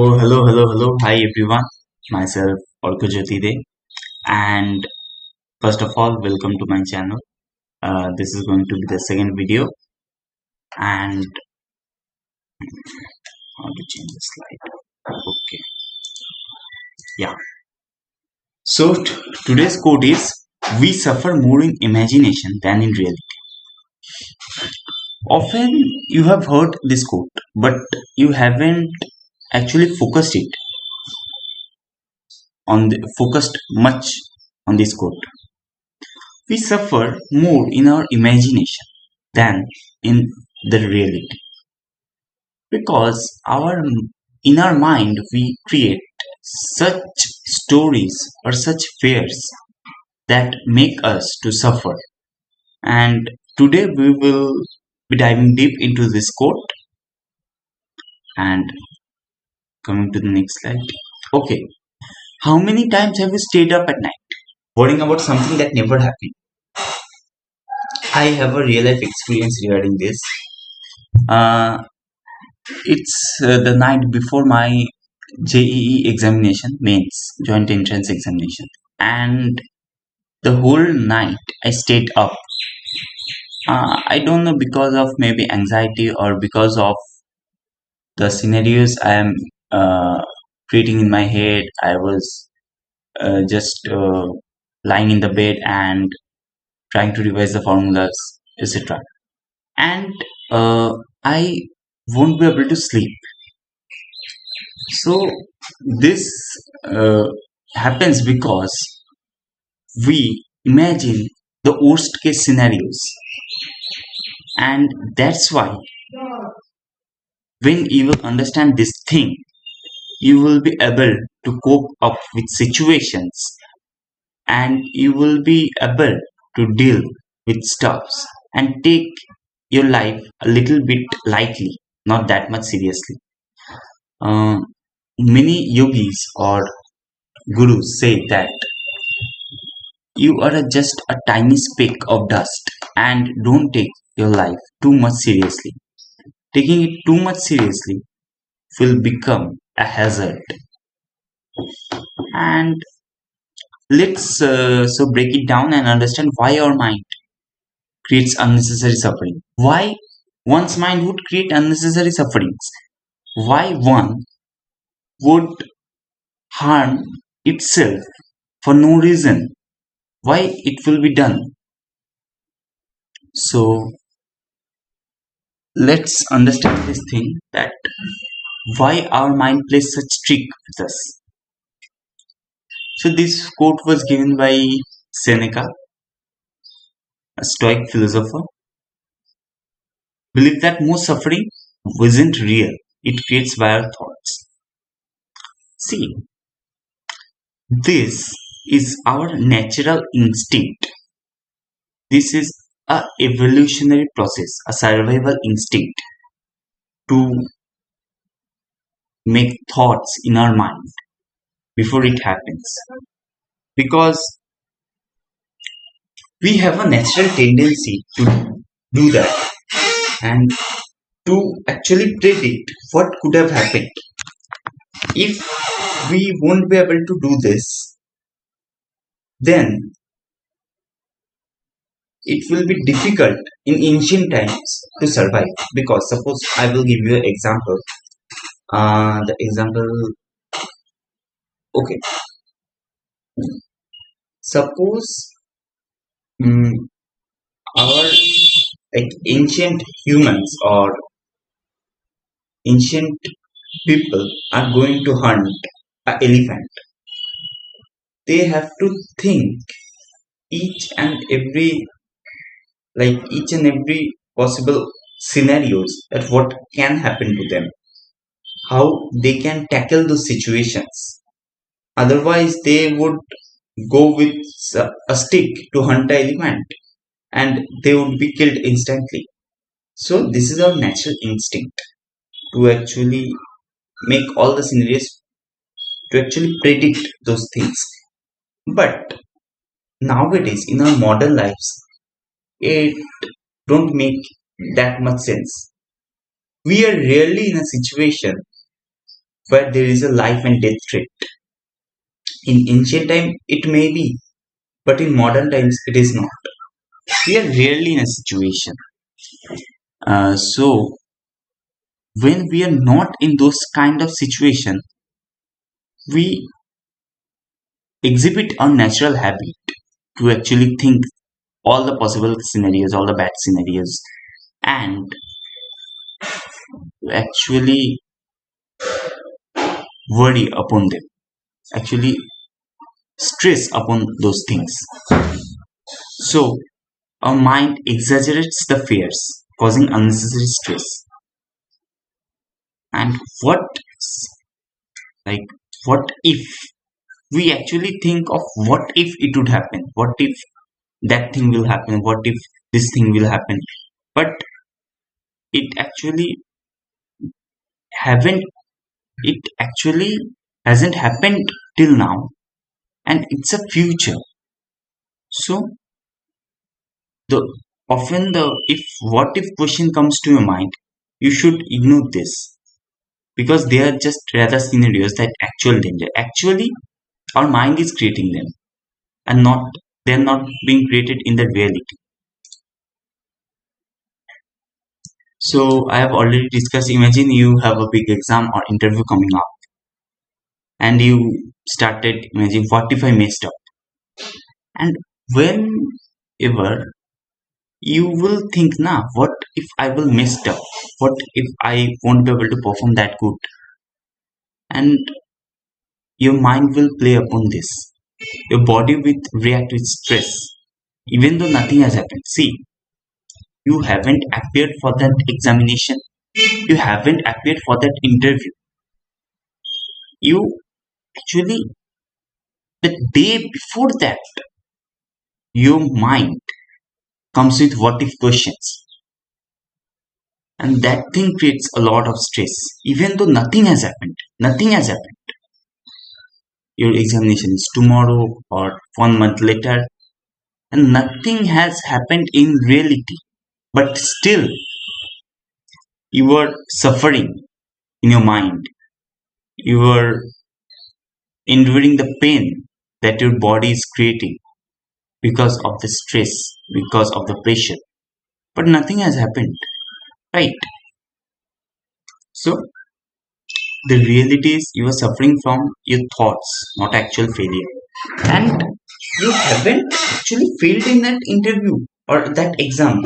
Oh, hello. Hi, everyone. Myself, Orkujyoti De. And first of all, welcome to my channel. This is going to be the second video. And how to change the slide? Okay. Yeah. So, today's quote is we suffer more in imagination than in reality. Often you have heard this quote, but you haven't actually focused much on this quote. We suffer more in our imagination than in the reality because our in our mind we create such stories or such fears that make us to suffer. And today we will be diving deep into this quote. And coming to the next slide. Okay, how many times have you stayed up at night worrying about something that never happened? I have a real life experience regarding this. uh, it's the night before my JEE examination, mains, joint entrance examination, and the whole night I stayed up. I don't know, because of maybe anxiety or because of the scenarios I am uh, creating in my head. I was just lying in the bed and trying to revise the formulas, etc. And I won't be able to sleep. So this uh, happens because we imagine the worst case scenarios, and that's why when you will understand this thing, you will be able to cope up with situations, and you will be able to deal with stuffs and take your life a little bit lightly, not that much seriously. uh, Many yogis or gurus say that you are just a tiny speck of dust, and don't take your life too much seriously. Taking it too much seriously will become a hazard. And let's break it down and understand why our mind creates unnecessary suffering. Why one's mind would create unnecessary sufferings? Why one would harm itself for no reason? Why it will be done? So let's understand this thing, that why our mind plays such trick with us. So this quote was given by Seneca, a Stoic philosopher. Believe that most suffering isn't real. It creates by our thoughts. See, this is our natural instinct. This is a evolutionary process, a survival instinct to make thoughts in our mind before it happens. Because we have a natural tendency to do that and to actually predict what could have happened. If we won't be able to do this, then it will be difficult in ancient times to survive. Because suppose I will give you an example. The example, okay, suppose mm, our like ancient humans or ancient people are going to hunt an elephant. They have to think each and every each and every possible scenarios that what can happen to them, how they can tackle those situations. Otherwise they would go with a stick to hunt an elephant, and they would be killed instantly. So this is our natural instinct to actually make all the scenarios, to actually predict those things. But nowadays in our modern lives, it don't make that much sense. We are rarely in a situation where there is a life and death threat. In ancient time, it may be, but in modern times, it is not. We are rarely in a situation. So when we are not in those kind of situation, we exhibit our natural habit to actually think all the possible scenarios, all the bad scenarios, and to actually worry upon them, actually stress upon those things. So our mind exaggerates the fears, causing unnecessary stress. And like, what if we actually think of what if it would happen? What if that thing will happen? What if this thing will happen? But it actually haven't. It actually hasn't happened till now, and it's a future. So the often the if what if question comes to your mind, you should ignore this because they are just rather scenarios that actual danger. Actually, our mind is creating them, and not they're not being created in the reality. So I have already discussed. Imagine you have a big exam or interview coming up, and you started imagine what if I messed up, and whenever you will think, nah, what if I will messed up? What if I won't be able to perform that good? And your mind will play upon this. Your body will react with stress, even though nothing has happened. See, you haven't appeared for that examination. You haven't appeared for that interview. You actually, the day before that, your mind comes with what if questions. And that thing creates a lot of stress, even though nothing has happened. Nothing has happened. Your examination is tomorrow or 1 month later, and nothing has happened in reality. But still, you are suffering in your mind. You are enduring the pain that your body is creating because of the stress, because of the pressure. But nothing has happened, right? So the reality is you are suffering from your thoughts, not actual failure. And you haven't actually failed in that interview or that exam,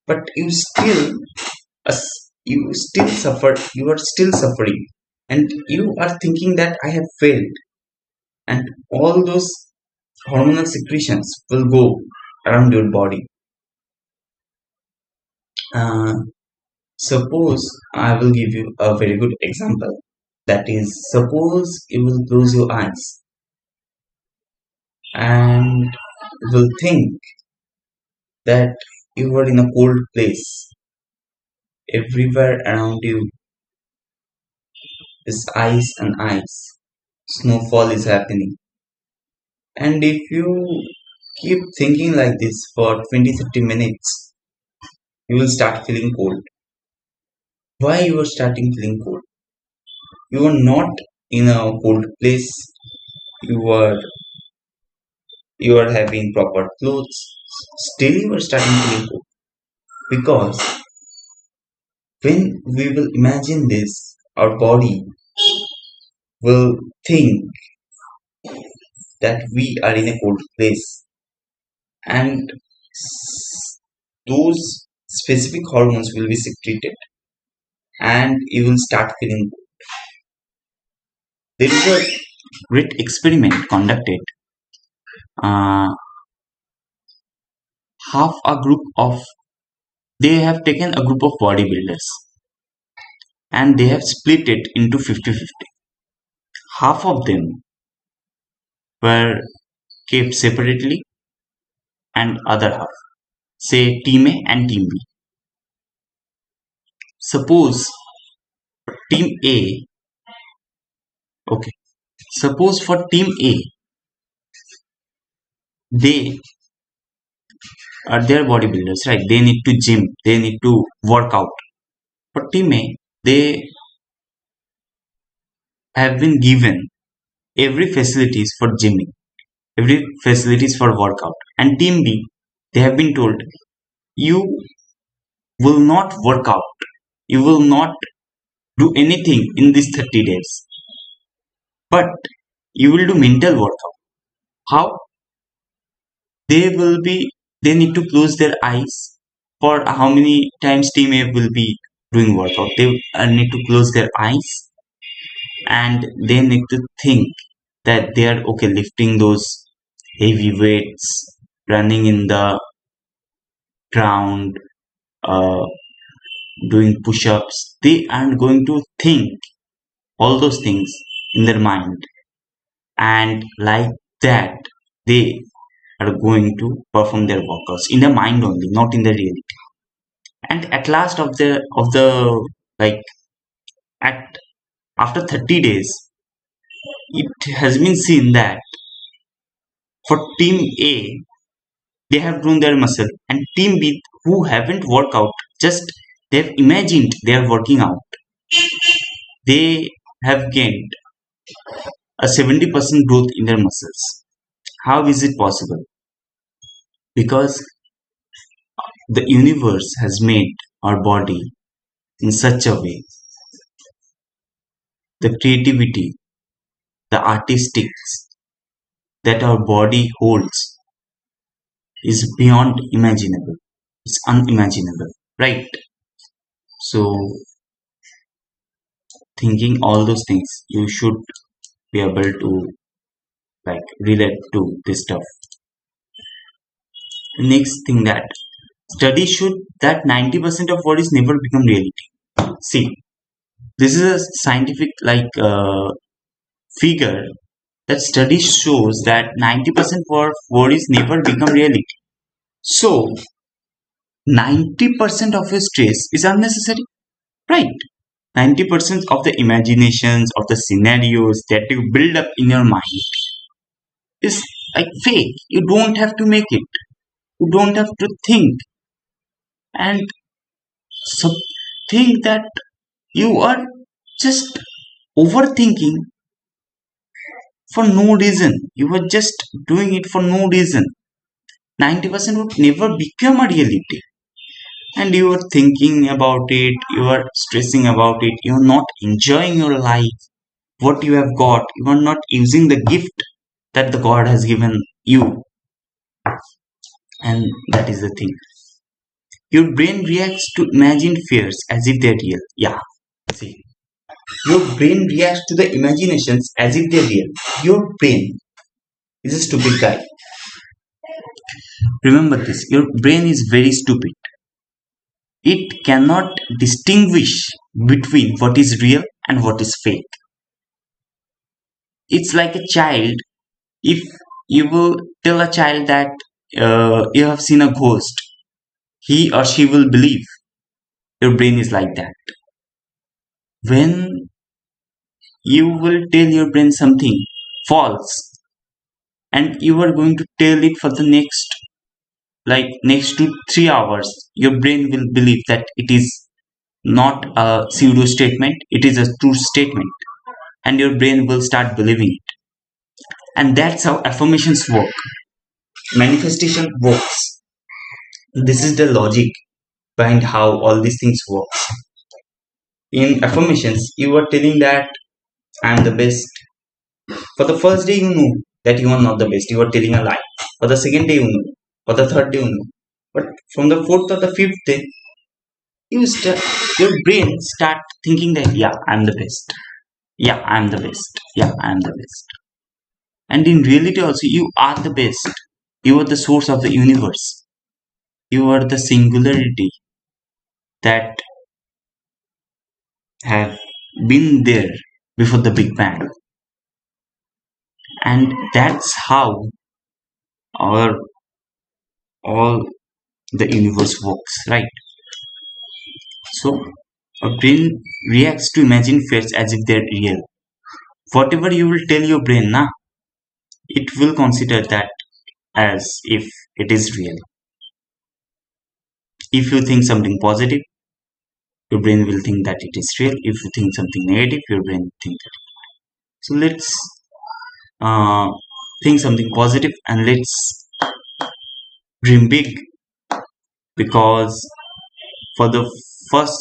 but you still suffer. You are still suffering, and you are thinking that I have failed, and all those hormonal secretions will go around your body. Uh, Suppose I will give you a very good example. That is, suppose you will close your eyes and will think that you are in a cold place. Everywhere around you is ice and ice. Snowfall is happening. And if you keep thinking like this for 20-30 minutes, you will start feeling cold. Why you are starting feeling cold? You are not in a cold place. You are you are having proper clothes. Still you are starting feeling cold. Because when we will imagine this, our body will think that we are in a cold place, and those specific hormones will be secreted, and you will start feeling good. There is a great experiment conducted. Uh, half a group of They have taken a group of bodybuilders and they have split it into 50-50. Half of them were kept separately, and other half, say team A and team B. Suppose team A, okay, suppose for team A, they are bodybuilders, right? They need to gym, they need to work out. For team A, they have been given every facilities for gymming, every facilities for workout, and team B, they have been told you will not work out, you will not do anything in these 30 days, but you will do mental workout. How? They need to close their eyes. For how many times team A will be doing workout, they need to close their eyes and they need to think that they are okay lifting those heavy weights, running in the ground, uh, doing push-ups. They aren't going to think all those things in their mind, and like that they are going to perform their workouts in the mind only, not in the reality. And at last of the like at after 30 days, it has been seen that for team A, they have grown their muscle, and team B, who haven't worked out, just they've imagined they are working out, they have gained a 70% growth in their muscles. How is it possible? Because the universe has made our body in such a way, the creativity, the artistics that our body holds is beyond imaginable. It's unimaginable, right? So, thinking all those things, you should be able to relate to this stuff. Next thing, that studies show that 90% of what is never become reality. See, this is a scientific figure that study shows that 90% of what is never become reality. So 90% of your stress is unnecessary, right? 90% of the imaginations of the scenarios that you build up in your mind is like fake. You don't have to make it. You don't have to think and so think that you are just overthinking for no reason. You are just doing it for no reason. 90% would never become a reality. And you are thinking about it, you are stressing about it, you are not enjoying your life, what you have got, you are not using the gift that the God has given you. And that is the thing. Your brain reacts to imagined fears as if they're real. Yeah, see. Your brain reacts to the imaginations as if they're real. Your brain is a stupid guy. Remember this, your brain is very stupid. It cannot distinguish between what is real and what is fake. It's like a child. If you will tell a child that you have seen a ghost, he or she will believe. Your brain is like that. When you will tell your brain something false, and you are going to tell it for the next 2 3 hours, your brain will believe that it is not a pseudo statement, it is a true statement, and your brain will start believing it. And that's how affirmations work, manifestation works. This is the logic behind how all these things work. In affirmations, you are telling that I am the best. For the first day, you know that you are not the best. You are telling a lie. For the second day, you know. For the third day, you know. But from the fourth or the fifth day, your brain start thinking that yeah, I'm the best. Yeah, I'm the best. Yeah, I'm the best. And in reality, also, you are the best. You are the source of the universe. You are the singularity that have been there before the Big Bang. And that's how our all the universe works, right? So our brain reacts to imagined fears as if they're real. Whatever you will tell your brain, na, it will consider that as if it is real. If you think something positive, your brain will think that it is real. If you think something negative, your brain will think that. So let's uh, think something positive and let's dream big, because for the first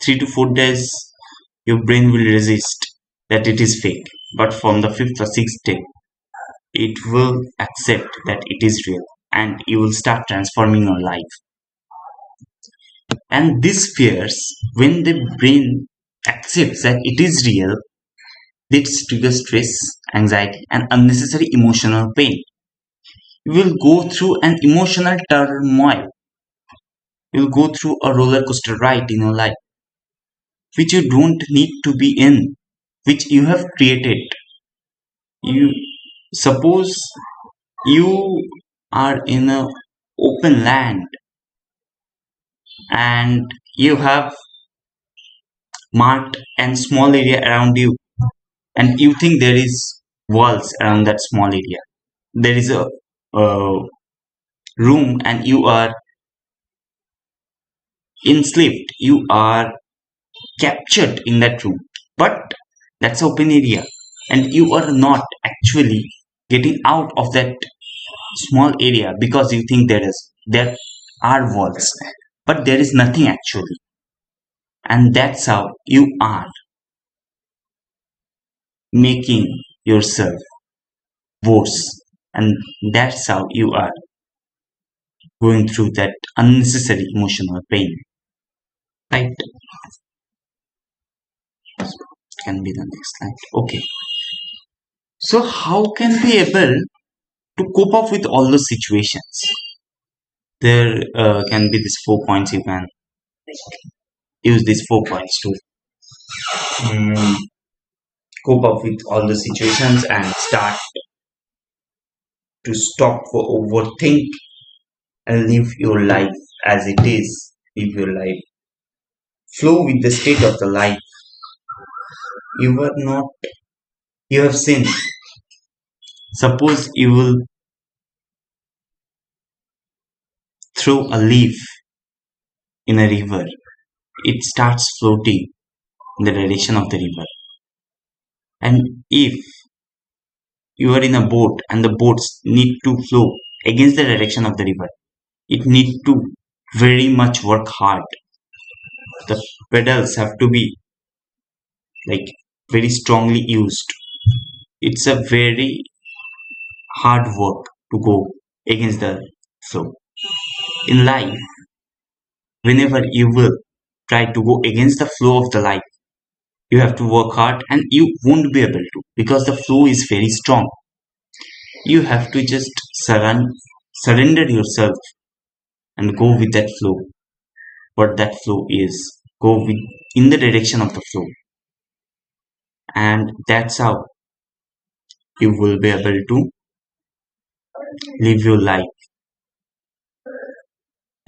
3 to 4 days your brain will resist that it is fake, but from the fifth or sixth day it will accept that it is real, and you will start transforming your life. And these fears, when the brain accepts that it is real, this triggers stress, anxiety, and unnecessary emotional pain. You will go through an emotional turmoil. You will go through a roller coaster ride in your life, which you don't need to be in, which you have created. You suppose you are in a open land and you have marked and small area around you, and you think there is walls around that small area. There is a room and you are enslaved, you are captured in that room, but that's open area and you are not actually getting out of that small area because you think there are walls, but there is nothing actually. And that's how you are making yourself worse, and that's how you are going through that unnecessary emotional pain, right? Can be the next slide. Okay, so how can we able to cope up with all those situations? There can be these 4 points. You can use these 4 points to mm, cope up with all the situations and start to stop for overthink and live your life as it is. Live your life, flow with the state of the life. You are not, you have sinned. Suppose you will throw a leaf in a river, it starts floating in the direction of the river. And if you are in a boat and the boats need to flow against the direction of the river, it need to very much work hard. The pedals have to be like very strongly used. It's a very hard work to go against the flow. In life, whenever you will try to go against the flow of the life, you have to work hard and you won't be able to, because the flow is very strong. You have to just surrender yourself and go with that flow. What that flow is, go with in the direction of the flow, and that's how you will be able to live your life,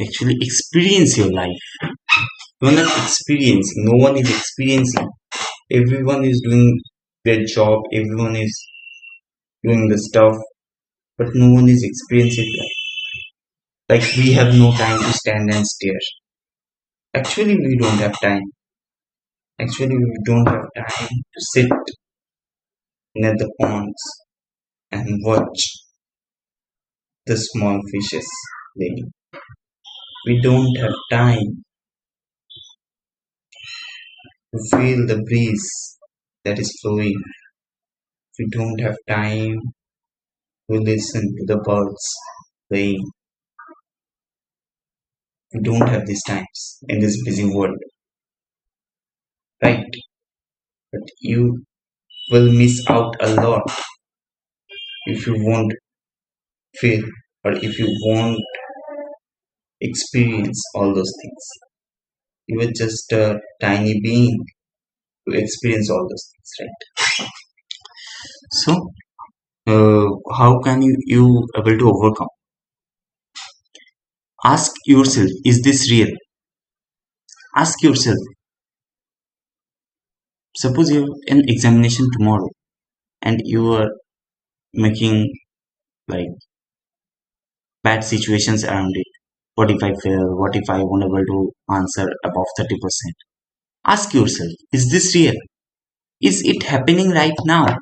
actually experience your life. You're not experiencing, no one is experiencing. Everyone is doing their job, everyone is doing the stuff, but no one is experiencing life. Like we have no time to stand and stare. Actually, we don't have time. Actually, we don't have time to sit near the ponds and watch the small fishes playing. We don't have time to feel the breeze that is flowing. We don't have time to listen to the birds playing. We don't have these times in this busy world, right? But you will miss out a lot if you won't feel or if you won't experience all those things. You are just a tiny being to experience all those things, right? So, how can you able to overcome? Ask yourself, is this real? Ask yourself. Suppose you have an examination tomorrow and you are making like bad situations around it. What if I fail? What if I won't able to answer above 30%? Ask yourself, is this real? Is it happening right now?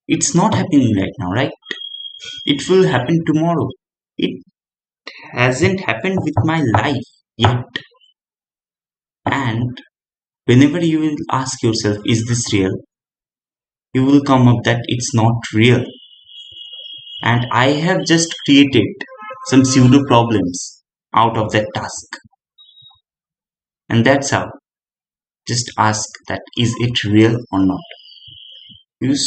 It's not happening right now, right? It will happen tomorrow. It hasn't happened with my life yet. And whenever you will ask yourself, is this real? You will come up that it's not real. And I have just created some pseudo problems out of that task. And that's how. Just ask that is it real or not. Use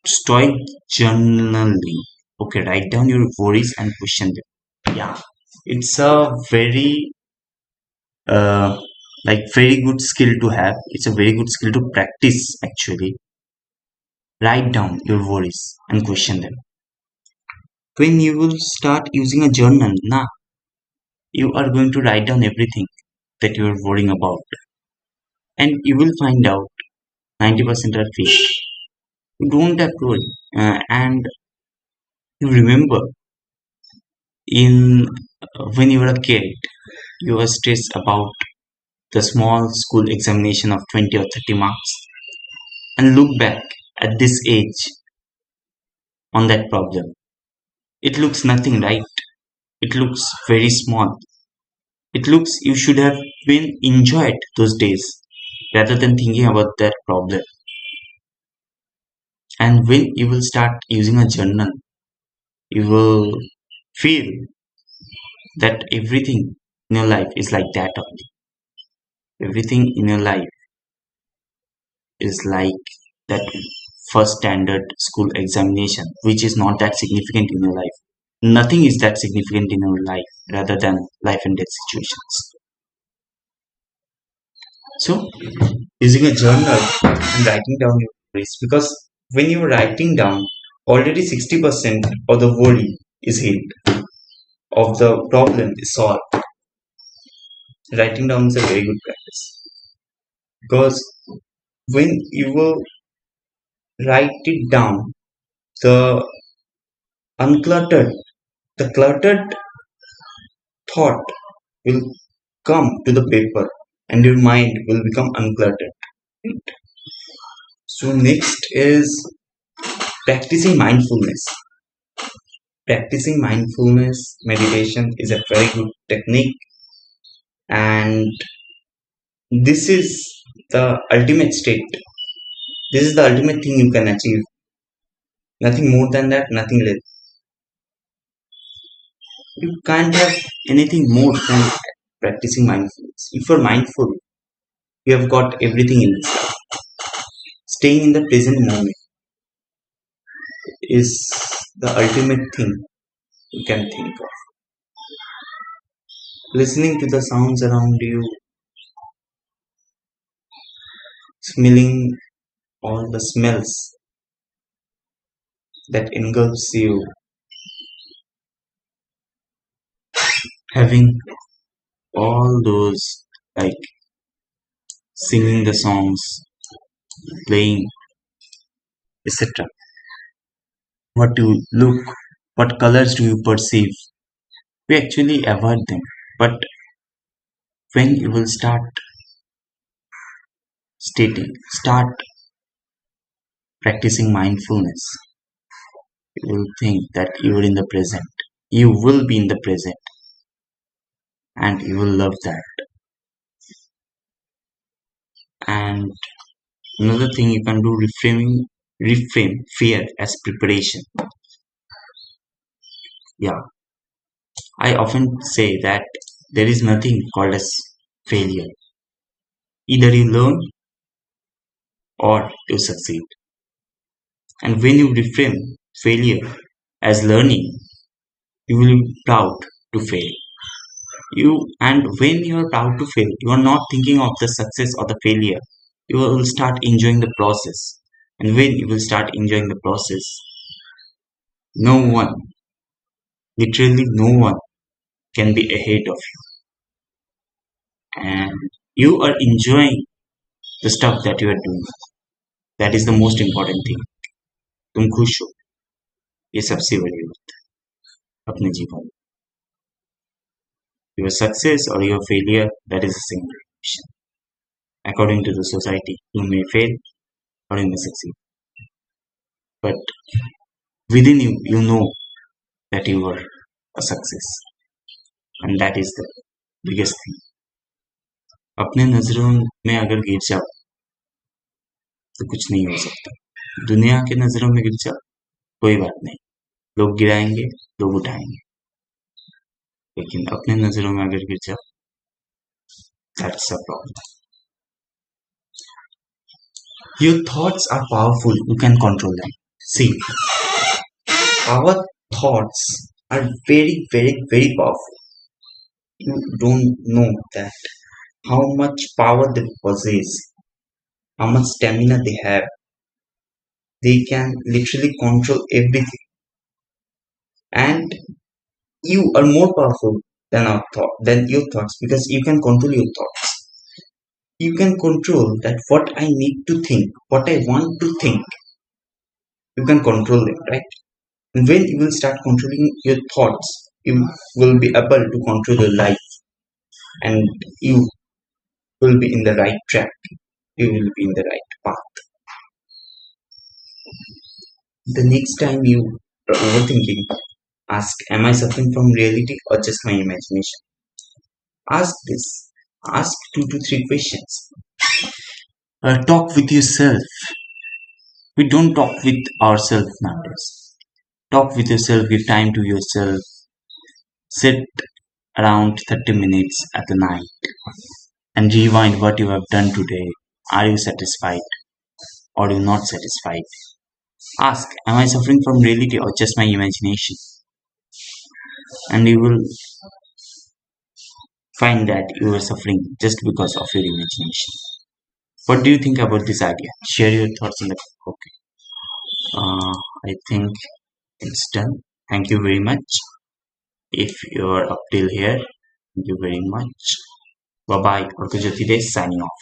stoic journaling. Okay, write down your worries and question them. Yeah, it's a very uh, very good skill to have. It's a very good skill to practice actually. Write down your worries and question them. When you will start using a journal, now you are going to write down everything that you are worrying about, and you will find out 90% are fake. You don't have to worry. And you remember in when you were a kid, you were stressed about the small school examination of 20 or 30 marks, and look back at this age on that problem. It looks nothing, right? It looks very small. It looks you should have been enjoyed those days rather than thinking about that problem. And when you will start using a journal, you will feel that everything in your life is like that only. Everything in your life is like that first standard school examination, which is not that significant in your life. Nothing is that significant in your life rather than life and death situations. So, using a journal and writing down your worries, because when you're writing down, already 60% of the worry is healed, of the problem is solved. Writing down is a very good practice because when you will write it down, the uncluttered, the cluttered thought will come to the paper and your mind will become uncluttered. So, next is practicing mindfulness. Practicing mindfulness meditation is a very good technique, and this is the ultimate state. This is the ultimate thing you can achieve. Nothing more than that, nothing less. You can't have anything more than practicing mindfulness. If you're mindful, you have got everything in this life. Staying in the present moment is the ultimate thing you can think of. Listening to the sounds around you, smelling all the smells that engulfs you, having all those like singing the songs, playing, etc. What do you look? What colors do you perceive? We actually avoid them. But when you will start practicing mindfulness, you will think that you are in the present. You will be in the present and you will love that. And another thing you can do, reframe fear as preparation. Yeah, I often say that there is nothing called as failure. Either you learn or you succeed. And when you reframe failure as learning, you will be proud to fail. And when you are proud to fail, you are not thinking of the success or the failure. You will start enjoying the process. And when you will start enjoying the process, no one, literally no one, can be ahead of you. And you are enjoying the stuff that you are doing. That is the most important thing. तुम खुश हो ये सबसे बड़ी बात है अपने जीवन में. Your success or your failure, that is a single question. According to the society, you may fail or you may succeed. but within you, you know that you are a success, and that is the biggest thing. अपने नजरों में अगर गिर जाओ तो कुछ नहीं हो सकता, दुनिया के नजरों में गिर जाओ कोई बात नहीं, लोग गिराएंगे, लोग उठाएंगे, लेकिन अपने नजरों में अगर गिर जाओ, that's a problem. Your thoughts are powerful, you can control them. See, our thoughts are very, very, very powerful. You don't know that how much power they possess, how much stamina they have. They can literally control everything, and you are more powerful than than your thoughts, because you can control your thoughts. You can control that what I need to think, what I want to think. You can control it, right? And when you will start controlling your thoughts, you will be able to control your life, and you will be in the right track. You will be in the right path. The next time you are overthinking, ask, am I suffering from reality or just my imagination? Ask this. Ask 2 to 3 questions. Talk with yourself. We don't talk with ourselves nowadays. Talk with yourself, give time to yourself. Sit around 30 minutes at the night and rewind what you have done today. Are you satisfied or are you not satisfied? Ask, am I suffering from reality or just my imagination? And you will find that you are suffering just because of your imagination. What do you think about this idea? Share your thoughts in the okay. I think it's done. Thank you very much. If you are up till here, thank you very much. Bye bye. Orkujyoti Day signing off.